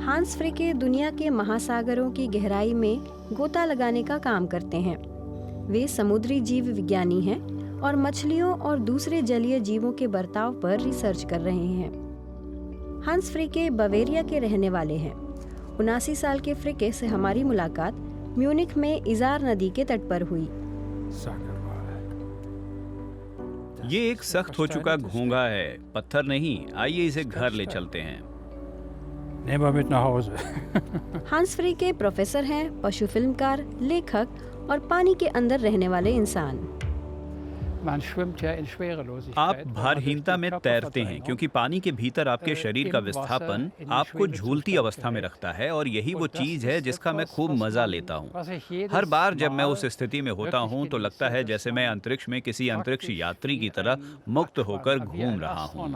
हांस फ्रिके दुनिया के महासागरों की गहराई में गोता लगाने का काम करते हैं। वे समुद्री जीव विज्ञानी हैं और मछलियों और दूसरे जलीय जीवों के बर्ताव पर रिसर्च कर रहे हैं। हांस फ्रिके बवेरिया के रहने वाले हैं। 79 साल के फ्रिके से हमारी मुलाकात म्यूनिख में इजार नदी के तट पर हुई। ये एक सख्त हो चुका घोंघा है, पत्थर नहीं। आइए इसे घर ले चलते हैं। हांस फ्रिके प्रोफेसर हैं, पशु फिल्मकार, लेखक और पानी के अंदर रहने वाले इंसान। आप भारहीनता में तैरते हैं क्योंकि पानी के भीतर आपके शरीर का विस्थापन आपको झूलती अवस्था में रखता है, और यही वो चीज है जिसका मैं खूब मजा लेता हूँ। हर बार जब मैं उस स्थिति में होता हूँ तो लगता है जैसे मैं अंतरिक्ष में किसी अंतरिक्ष यात्री की तरह मुक्त होकर घूम रहा हूँ।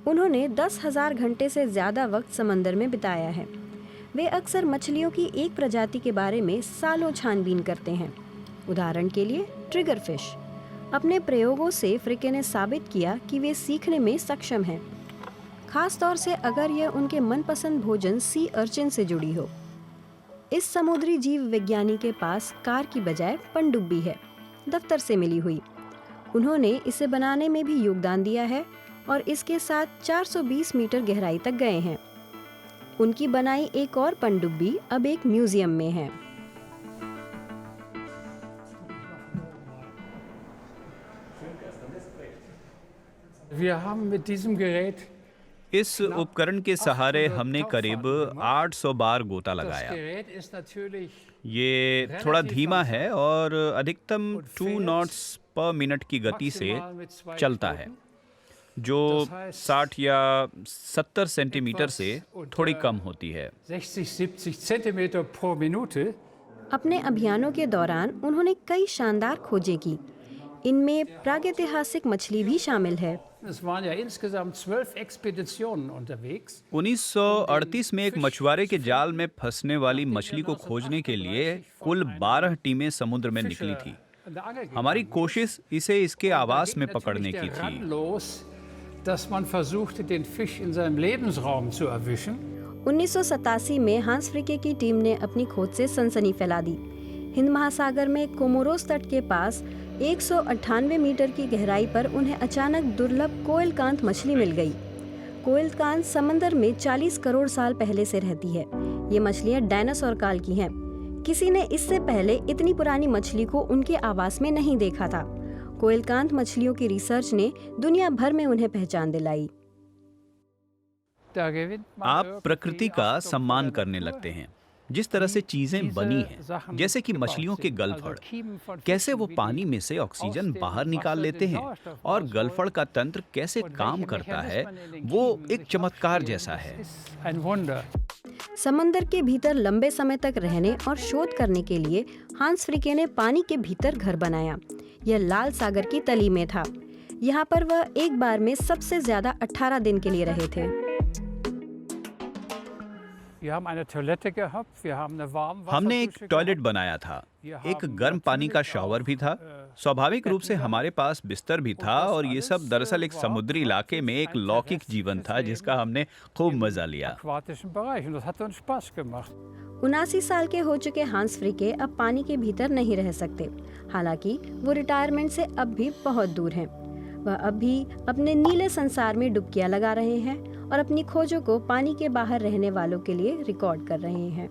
उन्होंने 10,000 घंटे से ज्यादा वक्त समंदर में बिताया है। वे अक्सर मछलियों की एक प्रजाति के बारे में सालों छानबीन करते हैं। उदाहरण के लिए ट्रिगर फिश। अपने प्रयोगों से फ्रिके ने साबित किया कि वे सीखने में सक्षम हैं, खास तौर से अगर यह उनके मनपसंद भोजन सी अर्चिन से जुड़ी हो। इस समुद्री जीव विज्ञानी के पास कार की बजाय पनडुब्बी है, दफ्तर से मिली हुई। उन्होंने इसे बनाने में भी योगदान दिया है और इसके साथ 420 मीटर गहराई तक गए हैं। उनकी बनाई एक और पनडुब्बी अब एक म्यूजियम में है। इस उपकरण के सहारे हमने करीब 800 बार गोता लगाया। ये थोड़ा धीमा है और अधिकतम 2 नॉट्स पर मिनट की गति से चलता है, जो 60 या 70 सेंटीमीटर से थोड़ी कम होती है। 60-70 सेंटीमीटर pro Minute। अपने अभियानों के दौरान उन्होंने कई शानदार खोजें की। इनमें प्रागैतिहासिक मछली भी शामिल है। 1938 में एक मछुआरे के जाल में फंसने वाली मछली को खोजने के लिए कुल 12 टीमें समुद्र में निकली थी। हमारी कोशिश इसे इसके आवास में पकड़ने की थी। dass man versuchte, den Fisch in seinem Lebensraum zu erwischen। 1987 में हांस फ्रिके की टीम ने अपनी खोज से सनसनी फैला दी। हिंद महासागर में कोमोरोस तट के पास 198 मीटर की गहराई पर उन्हें अचानक दुर्लभ कोएलकांत मछली मिल गई। कोएलकांत समंदर में 40 करोड़ साल पहले से रहती है। ये मछलियाँ डायनासोर काल की हैं। किसी ने इससे पहले इतनी पुरानी मछली को उनके आवास में नहीं देखा था। कोएलकांत मछलियों की रिसर्च ने दुनिया भर में उन्हें पहचान दिलाई। आप प्रकृति का सम्मान करने लगते हैं। जिस तरह से चीजें बनी हैं, जैसे कि मछलियों के गलफड़, कैसे वो पानी में से ऑक्सीजन बाहर निकाल लेते हैं और गलफड़ का तंत्र कैसे काम करता है, वो एक चमत्कार जैसा है। समंदर के भीतर लंबे समय तक रहने और शोध करने के लिए हांस फ्रिके ने पानी के भीतर घर बनाया। यह लाल सागर की तली में था। यहाँ पर वह एक बार में सबसे ज्यादा 18 दिन के लिए रहे थे। हमने एक टॉयलेट बनाया था, एक गर्म पानी का शॉवर भी था। स्वाभाविक रूप से हमारे पास बिस्तर भी था, और ये सब दरअसल एक समुद्री इलाके में एक लौकिक जीवन था जिसका हमने खूब मजा लिया। 79 साल के हो चुके हांस फ्रिके अब पानी के भीतर नहीं रह सकते। हालांकि वो रिटायरमेंट से अब भी बहुत दूर हैं। वह अब भी अपने नीले संसार में डुबकियां लगा रहे हैं और अपनी खोजों को पानी के बाहर रहने वालों के लिए रिकॉर्ड कर रहे हैं।